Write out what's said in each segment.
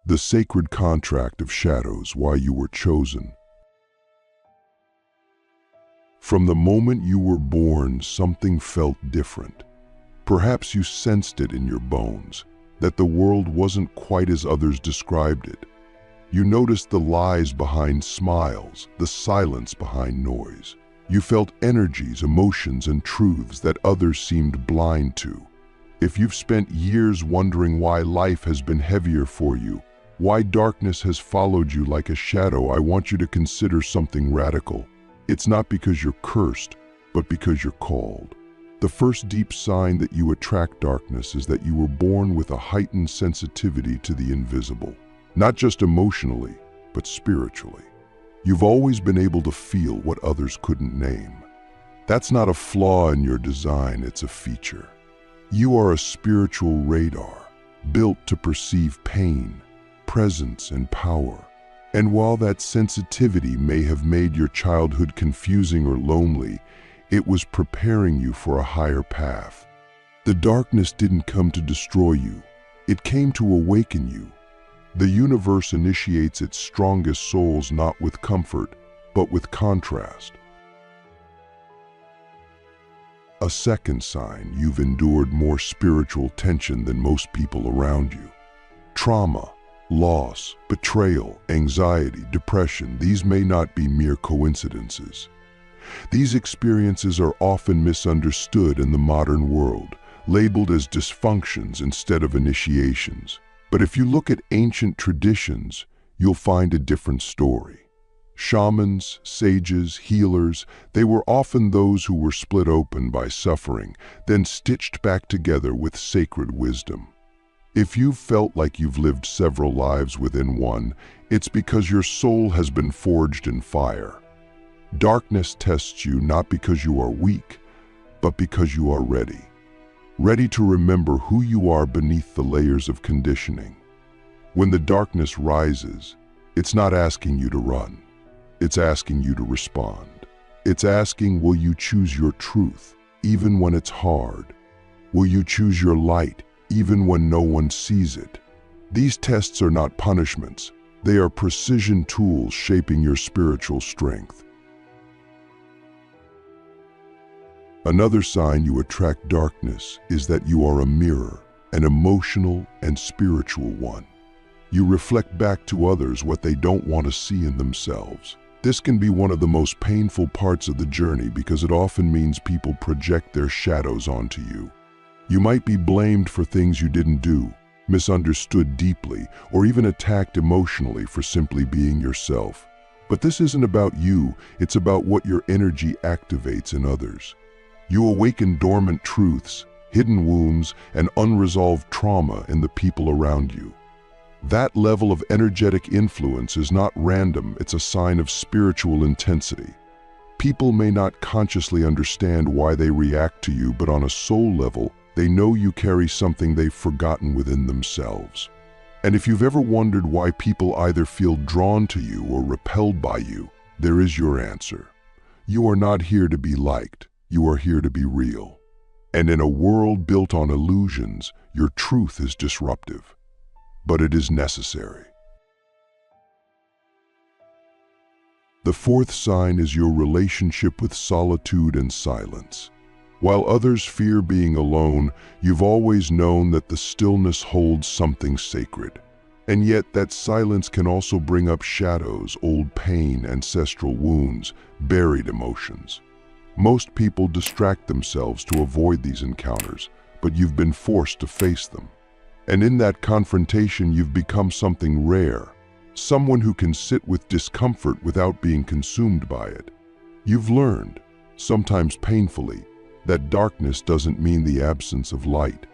The sacred contract of shadows, why you were chosen. From the moment you were born, something felt different. Perhaps you sensed it in your bones, that the world wasn't quite as others described it. You noticed the lies behind smiles, the silence behind noise. You felt energies, emotions, and truths that others seemed blind to. If you've spent years wondering why life has been heavier for you, why darkness has followed you like a shadow, I want you to consider something radical. It's not because you're cursed, but because you're called. The first deep sign that you attract darkness is that you were born with a heightened sensitivity to the invisible. Not just emotionally, but spiritually. You've always been able to feel what others couldn't name. That's not a flaw in your design, it's a feature. You are a spiritual radar, built to perceive pain, presence, and power. And while that sensitivity may have made your childhood confusing or lonely, it was preparing you for a higher path. The darkness didn't come to destroy you, it came to awaken you. The universe initiates its strongest souls not with comfort, but with contrast. A second sign, you've endured more spiritual tension than most people around you. Trauma, loss, betrayal, anxiety, depression, these may not be mere coincidences. These experiences are often misunderstood in the modern world, labeled as dysfunctions instead of initiations. But if you look at ancient traditions, you'll find a different story. Shamans, sages, healers, they were often those who were split open by suffering, then stitched back together with sacred wisdom. If you've felt like you've lived several lives within one, it's because your soul has been forged in fire. Darkness tests you not because you are weak, but because you are ready. Ready to remember who you are beneath the layers of conditioning. When the darkness rises, it's not asking you to run. It's asking you to respond. It's asking, will you choose your truth, even when it's hard? Will you choose your light, even when no one sees it? These tests are not punishments. They are precision tools shaping your spiritual strength. Another sign you attract darkness is that you are a mirror, an emotional and spiritual one. You reflect back to others what they don't want to see in themselves. This can be one of the most painful parts of the journey because it often means people project their shadows onto you. You might be blamed for things you didn't do, misunderstood deeply, or even attacked emotionally for simply being yourself. But this isn't about you, it's about what your energy activates in others. You awaken dormant truths, hidden wounds, and unresolved trauma in the people around you. That level of energetic influence is not random, it's a sign of spiritual intensity. People may not consciously understand why they react to you, but on a soul level, they know you carry something they've forgotten within themselves. And if you've ever wondered why people either feel drawn to you or repelled by you, there is your answer. You are not here to be liked. You are here to be real. And in a world built on illusions, your truth is disruptive. But it is necessary. The fourth sign is your relationship with solitude and silence. While others fear being alone, you've always known that the stillness holds something sacred. And yet that silence can also bring up shadows, old pain, ancestral wounds, buried emotions. Most people distract themselves to avoid these encounters, but you've been forced to face them. And in that confrontation, you've become something rare, someone who can sit with discomfort without being consumed by it. You've learned, sometimes painfully, that darkness doesn't mean the absence of light.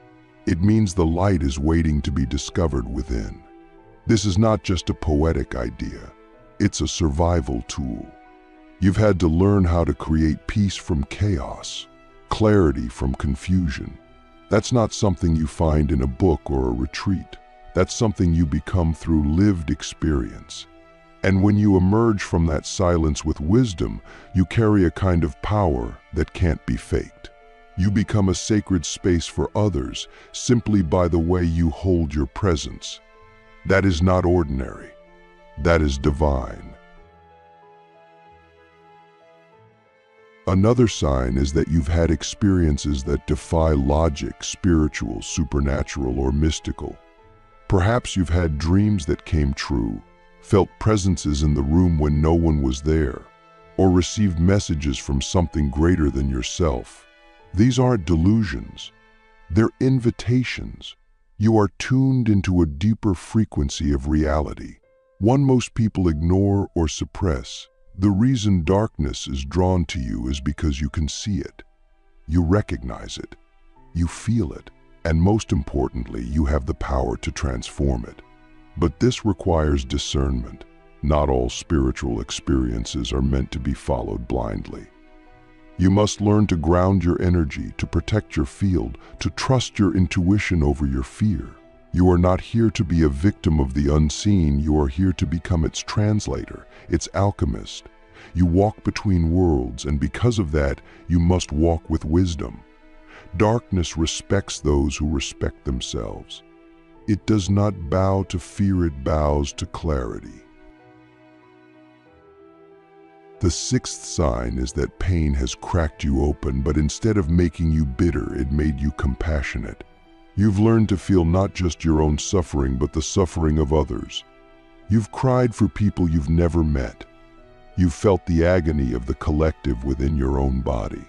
It means the light is waiting to be discovered within. This is not just a poetic idea, it's a survival tool. You've had to learn how to create peace from chaos, clarity from confusion. That's not something you find in a book or a retreat. That's something you become through lived experience. And when you emerge from that silence with wisdom, you carry a kind of power that can't be faked. You become a sacred space for others simply by the way you hold your presence. That is not ordinary. That is divine. Another sign is that you've had experiences that defy logic, spiritual, supernatural, or mystical. Perhaps you've had dreams that came true, felt presences in the room when no one was there, or received messages from something greater than yourself. These aren't delusions. They're invitations. You are tuned into a deeper frequency of reality, one most people ignore or suppress. The reason darkness is drawn to you is because you can see it. You recognize it. You feel it. And most importantly, you have the power to transform it. But this requires discernment. Not all spiritual experiences are meant to be followed blindly. You must learn to ground your energy, to protect your field, to trust your intuition over your fear. You are not here to be a victim of the unseen. You are here to become its translator, its alchemist. You walk between worlds, and because of that, you must walk with wisdom. Darkness respects those who respect themselves. It does not bow to fear, it bows to clarity. The sixth sign is that pain has cracked you open, but instead of making you bitter, it made you compassionate. You've learned to feel not just your own suffering, but the suffering of others. You've cried for people you've never met. You've felt the agony of the collective within your own body.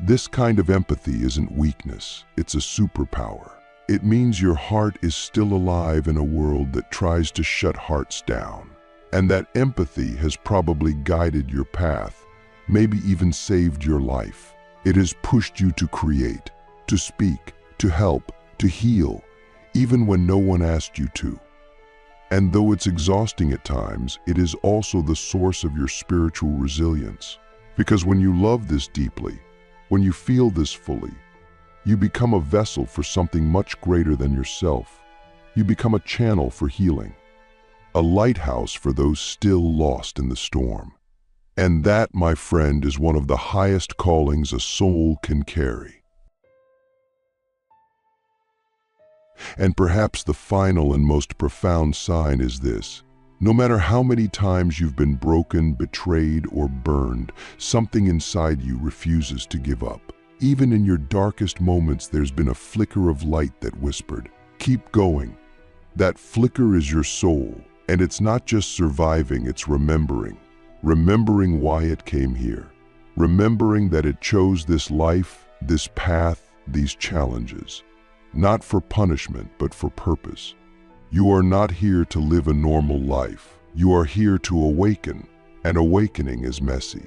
This kind of empathy isn't weakness, it's a superpower. It means your heart is still alive in a world that tries to shut hearts down. And that empathy has probably guided your path, maybe even saved your life. It has pushed you to create, to speak, to help, to heal, even when no one asked you to. And though it's exhausting at times, it is also the source of your spiritual resilience. Because when you love this deeply, when you feel this fully, you become a vessel for something much greater than yourself. You become a channel for healing, a lighthouse for those still lost in the storm. And that, my friend, is one of the highest callings a soul can carry. And perhaps the final and most profound sign is this. No matter how many times you've been broken, betrayed, or burned, something inside you refuses to give up. Even in your darkest moments, there's been a flicker of light that whispered, "Keep going." That flicker is your soul, and it's not just surviving, it's remembering. Remembering why it came here. Remembering that it chose this life, this path, these challenges. Not for punishment, but for purpose. You are not here to live a normal life. You are here to awaken, and awakening is messy.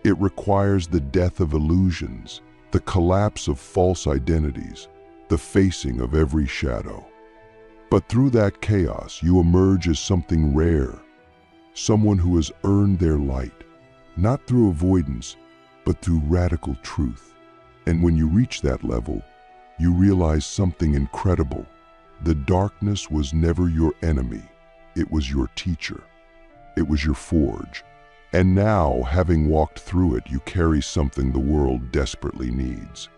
It requires the death of illusions, the collapse of false identities, the facing of every shadow. But through that chaos, you emerge as something rare, someone who has earned their light, not through avoidance, but through radical truth. And when you reach that level, you realize something incredible. The darkness was never your enemy. It was your teacher. It was your forge. And now, having walked through it, you carry something the world desperately needs.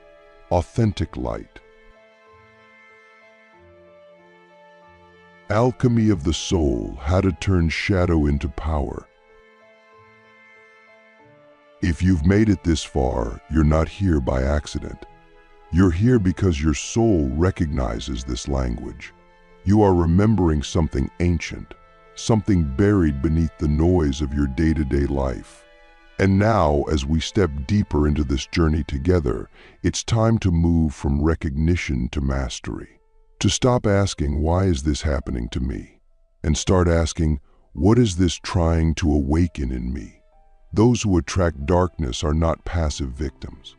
Authentic light. Alchemy of the soul, how to turn shadow into power. If you've made it this far, you're not here by accident. You're here because your soul recognizes this language. You are remembering something ancient, something buried beneath the noise of your day-to-day life. And now, as we step deeper into this journey together, it's time to move from recognition to mastery. To stop asking, "Why is this happening to me?" and start asking, "What is this trying to awaken in me?" Those who attract darkness are not passive victims.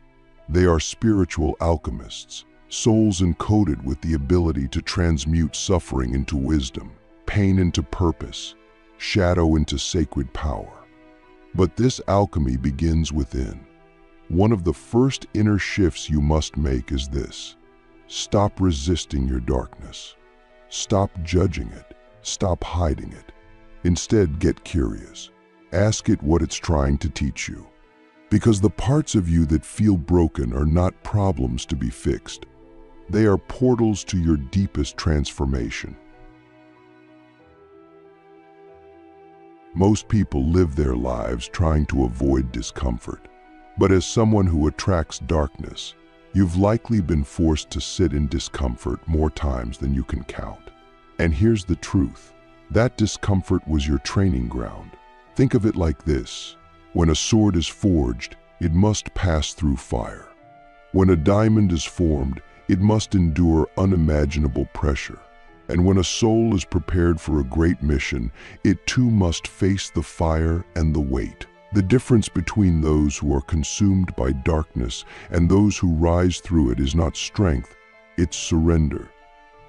They are spiritual alchemists, souls encoded with the ability to transmute suffering into wisdom, pain into purpose, shadow into sacred power. But this alchemy begins within. One of the first inner shifts you must make is this. Stop resisting your darkness. Stop judging it. Stop hiding it. Instead, get curious. Ask it what it's trying to teach you. Because the parts of you that feel broken are not problems to be fixed. They are portals to your deepest transformation. Most people live their lives trying to avoid discomfort. But as someone who attracts darkness, you've likely been forced to sit in discomfort more times than you can count. And here's the truth. That discomfort was your training ground. Think of it like this. When a sword is forged, it must pass through fire. When a diamond is formed, it must endure unimaginable pressure. And when a soul is prepared for a great mission, it too must face the fire and the weight. The difference between those who are consumed by darkness and those who rise through it is not strength, it's surrender.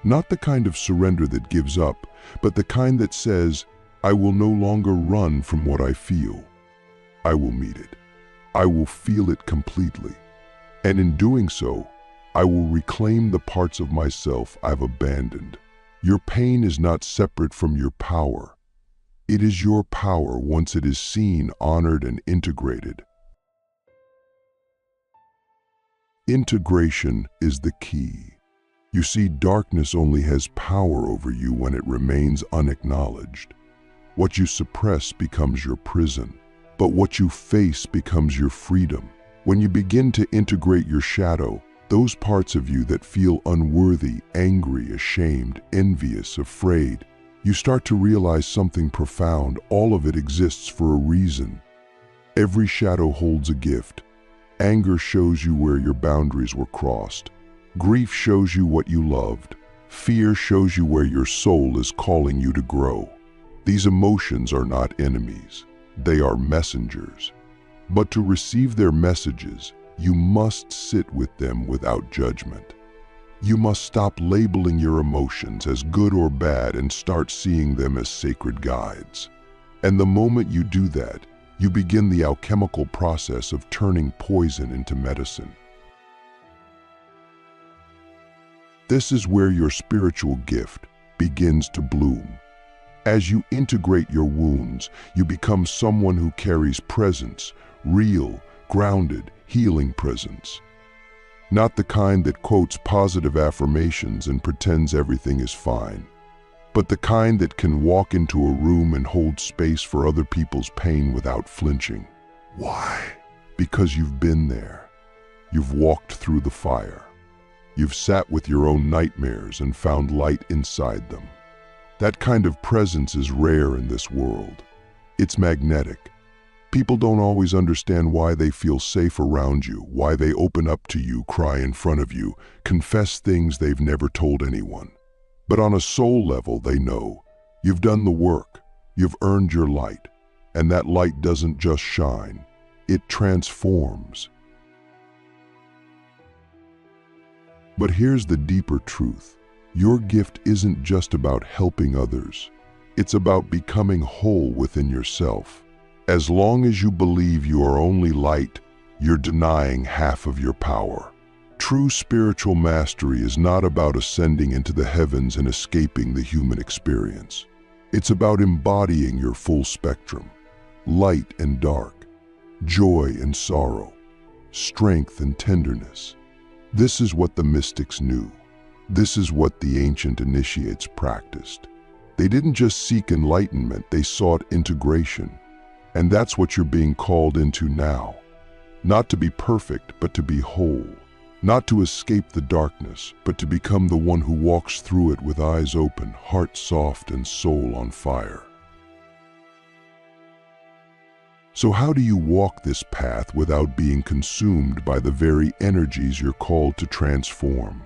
Not the kind of surrender that gives up, but the kind that says, I will no longer run from what I feel. I will meet it. I will feel it completely. And in doing so, I will reclaim the parts of myself I've abandoned. Your pain is not separate from your power. It is your power once it is seen, honored, and integrated. Integration is the key. You see, darkness only has power over you when it remains unacknowledged. What you suppress becomes your prison, but what you face becomes your freedom. When you begin to integrate your shadow, those parts of you that feel unworthy, angry, ashamed, envious, afraid, you start to realize something profound. All of it exists for a reason. Every shadow holds a gift. Anger shows you where your boundaries were crossed. Grief shows you what you loved. Fear shows you where your soul is calling you to grow. These emotions are not enemies. They are messengers. But to receive their messages, you must sit with them without judgment. You must stop labeling your emotions as good or bad and start seeing them as sacred guides. And the moment you do that, you begin the alchemical process of turning poison into medicine. This is where your spiritual gift begins to bloom. As you integrate your wounds, you become someone who carries presence, real, grounded, healing presence. Not the kind that quotes positive affirmations and pretends everything is fine, but the kind that can walk into a room and hold space for other people's pain without flinching. Why? Because you've been there. You've walked through the fire. You've sat with your own nightmares and found light inside them. That kind of presence is rare in this world. It's magnetic. People don't always understand why they feel safe around you, why they open up to you, cry in front of you, confess things they've never told anyone. But on a soul level, they know. You've done the work. You've earned your light. And that light doesn't just shine. It transforms. But here's the deeper truth. Your gift isn't just about helping others. It's about becoming whole within yourself. As long as you believe you are only light, you're denying half of your power. True spiritual mastery is not about ascending into the heavens and escaping the human experience. It's about embodying your full spectrum, light and dark, joy and sorrow, strength and tenderness. This is what the mystics knew. This is what the ancient initiates practiced. They didn't just seek enlightenment, they sought integration. And that's what you're being called into now. Not to be perfect, but to be whole. Not to escape the darkness, but to become the one who walks through it with eyes open, heart soft, and soul on fire. So how do you walk this path without being consumed by the very energies you're called to transform?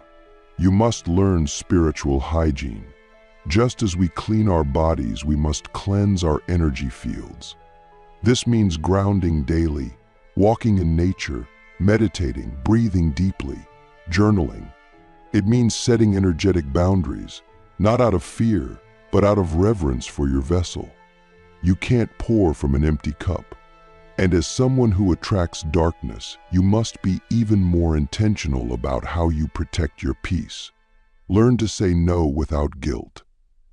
You must learn spiritual hygiene. Just as we clean our bodies, we must cleanse our energy fields. This means grounding daily, walking in nature, meditating, breathing deeply, journaling. It means setting energetic boundaries, not out of fear, but out of reverence for your vessel. You can't pour from an empty cup. And as someone who attracts darkness, you must be even more intentional about how you protect your peace. Learn to say no without guilt.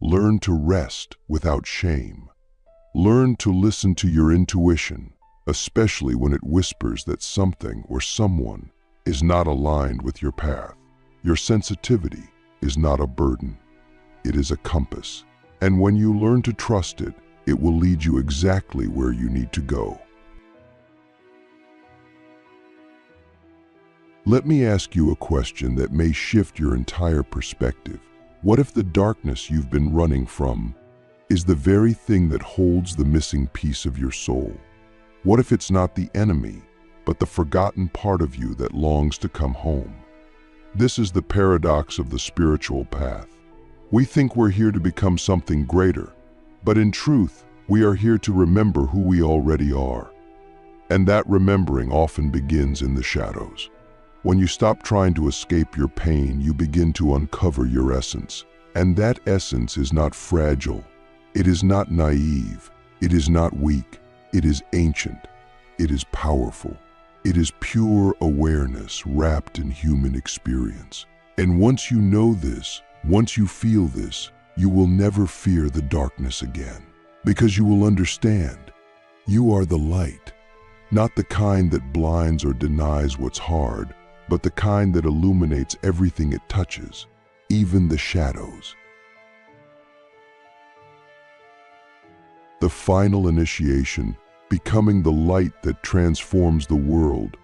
Learn to rest without shame. Learn to listen to your intuition, especially when it whispers that something or someone is not aligned with your path. Your sensitivity is not a burden. It is a compass. And when you learn to trust it, It will lead you exactly where you need to go. Let me ask you a question that may shift your entire perspective. What if the darkness you've been running from is the very thing that holds the missing piece of your soul? What if it's not the enemy, but the forgotten part of you that longs to come home? This is the paradox of the spiritual path. We think we're here to become something greater, but in truth, we are here to remember who we already are. And that remembering often begins in the shadows. When you stop trying to escape your pain, you begin to uncover your essence. And that essence is not fragile. It is not naive. It is not weak. It is ancient. It is powerful. It is pure awareness wrapped in human experience. And once you know this, once you feel this, you will never fear the darkness again. Because you will understand, you are the light. Not the kind that blinds or denies what's hard, but the kind that illuminates everything it touches, even the shadows. The final initiation, becoming the light that transforms the world.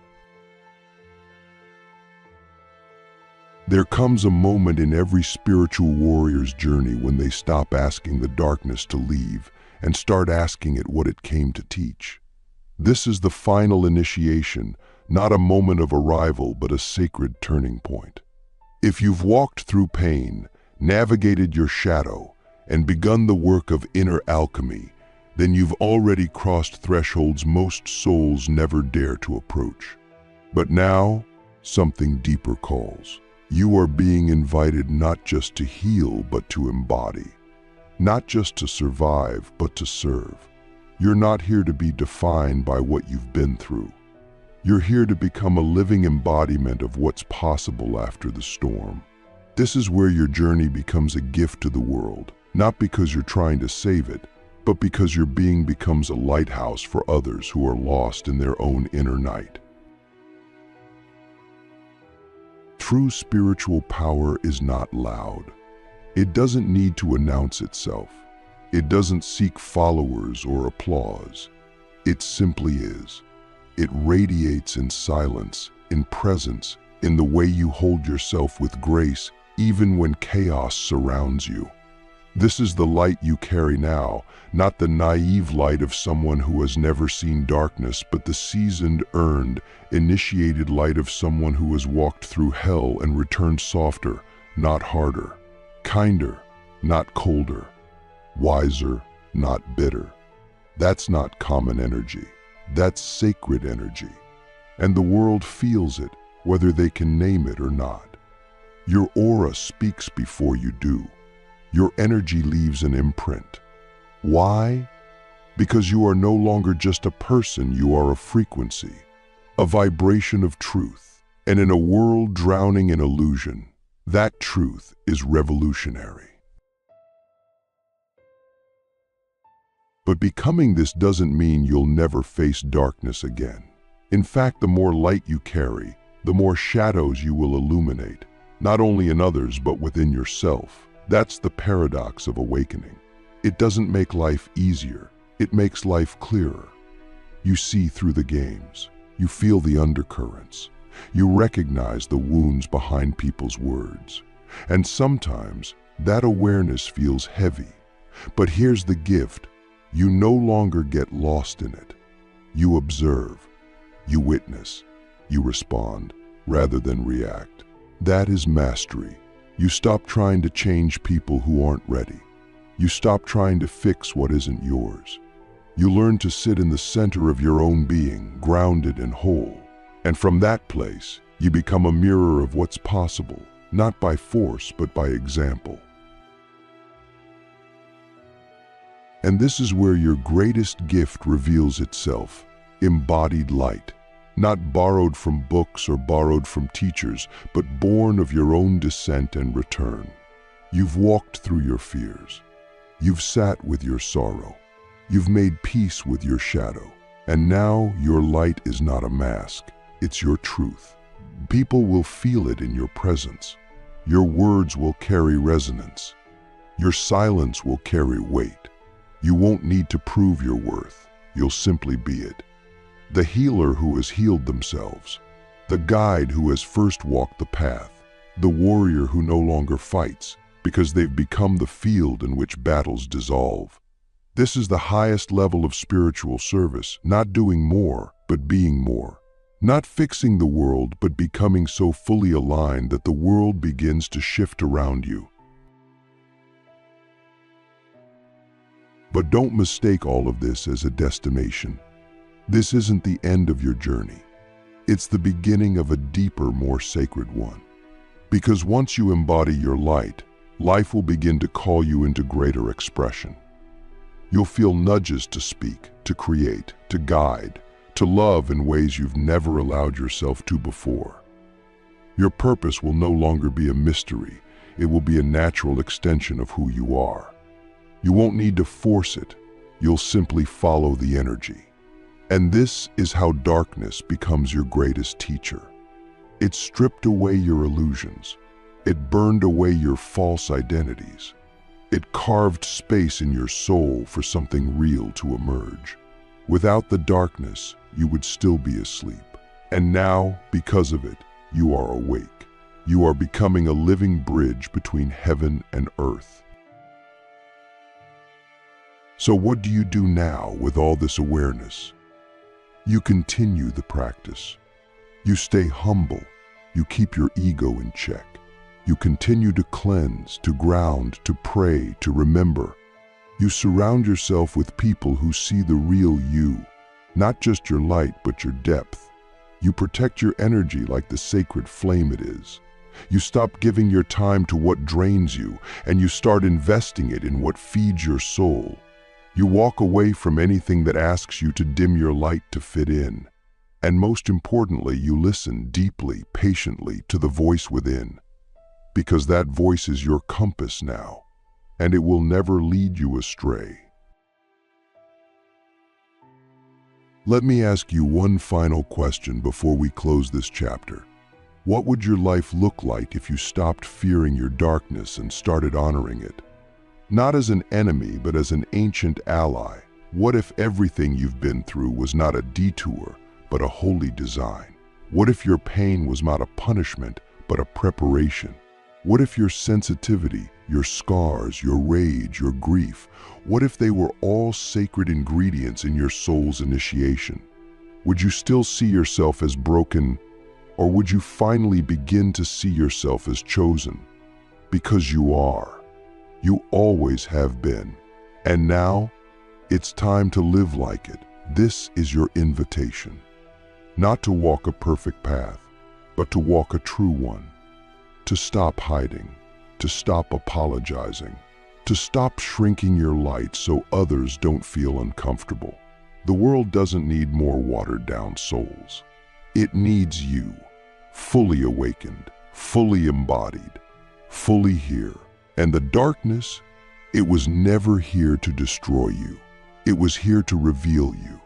There comes a moment in every spiritual warrior's journey when they stop asking the darkness to leave and start asking it what it came to teach. This is the final initiation, not a moment of arrival, but a sacred turning point. If you've walked through pain, navigated your shadow, and begun the work of inner alchemy, then you've already crossed thresholds most souls never dare to approach. But now, something deeper calls. You are being invited not just to heal, but to embody. Not just to survive, but to serve. You're not here to be defined by what you've been through. You're here to become a living embodiment of what's possible after the storm. This is where your journey becomes a gift to the world, not because you're trying to save it, but because your being becomes a lighthouse for others who are lost in their own inner night. True spiritual power is not loud. It doesn't need to announce itself. It doesn't seek followers or applause. It simply is. It radiates in silence, in presence, in the way you hold yourself with grace, even when chaos surrounds you. This is the light you carry now, not the naive light of someone who has never seen darkness, but the seasoned, earned, initiated light of someone who has walked through hell and returned softer, not harder, kinder, not colder, wiser, not bitter. That's not common energy. That's sacred energy. And the world feels it, whether they can name it or not. Your aura speaks before you do. Your energy leaves an imprint. Why? Because you are no longer just a person, you are a frequency, a vibration of truth. And in a world drowning in illusion, that truth is revolutionary. But becoming this doesn't mean you'll never face darkness again. In fact, the more light you carry, the more shadows you will illuminate, not only in others but within yourself. That's the paradox of awakening. It doesn't make life easier, it makes life clearer. You see through the games, you feel the undercurrents, you recognize the wounds behind people's words. And sometimes that awareness feels heavy. But here's the gift. You no longer get lost in it. You observe, you witness, you respond, rather than react. That is mastery. You stop trying to change people who aren't ready. You stop trying to fix what isn't yours. You learn to sit in the center of your own being, grounded and whole. And from that place, you become a mirror of what's possible, not by force, but by example. And this is where your greatest gift reveals itself, embodied light, not borrowed from books or borrowed from teachers, but born of your own descent and return. You've walked through your fears. You've sat with your sorrow. You've made peace with your shadow. And now your light is not a mask, it's your truth. People will feel it in your presence. Your words will carry resonance. Your silence will carry weight. You won't need to prove your worth. You'll simply be it. The healer who has healed themselves. The guide who has first walked the path. The warrior who no longer fights because they've become the field in which battles dissolve. This is the highest level of spiritual service, not doing more, but being more. Not fixing the world, but becoming so fully aligned that the world begins to shift around you. But don't mistake all of this as a destination. This isn't the end of your journey. It's the beginning of a deeper, more sacred one. Because once you embody your light, life will begin to call you into greater expression. You'll feel nudges to speak, to create, to guide, to love in ways you've never allowed yourself to before. Your purpose will no longer be a mystery. It will be a natural extension of who you are. You won't need to force it. You'll simply follow the energy. And this is how darkness becomes your greatest teacher. It stripped away your illusions. It burned away your false identities. It carved space in your soul for something real to emerge. Without the darkness, you would still be asleep. And now, because of it, you are awake. You are becoming a living bridge between heaven and earth. So what do you do now with all this awareness? You continue the practice. You stay humble. You keep your ego in check. You continue to cleanse, to ground, to pray, to remember. You surround yourself with people who see the real you, not just your light, but your depth. You protect your energy like the sacred flame it is. You stop giving your time to what drains you, and you start investing it in what feeds your soul. You walk away from anything that asks you to dim your light to fit in. And most importantly, you listen deeply, patiently to the voice within. Because that voice is your compass now, and it will never lead you astray. Let me ask you one final question before we close this chapter. What would your life look like if you stopped fearing your darkness and started honoring it? Not as an enemy, but as an ancient ally. What if everything you've been through was not a detour, but a holy design? What if your pain was not a punishment, but a preparation? What if your sensitivity, your scars, your rage, your grief, what if they were all sacred ingredients in your soul's initiation? Would you still see yourself as broken, or would you finally begin to see yourself as chosen? Because you are. You always have been. And now, it's time to live like it. This is your invitation. Not to walk a perfect path, but to walk a true one. To stop hiding, to stop apologizing, to stop shrinking your light so others don't feel uncomfortable. The world doesn't need more watered-down souls. It needs you, fully awakened, fully embodied, fully here. And the darkness, it was never here to destroy you. It was here to reveal you.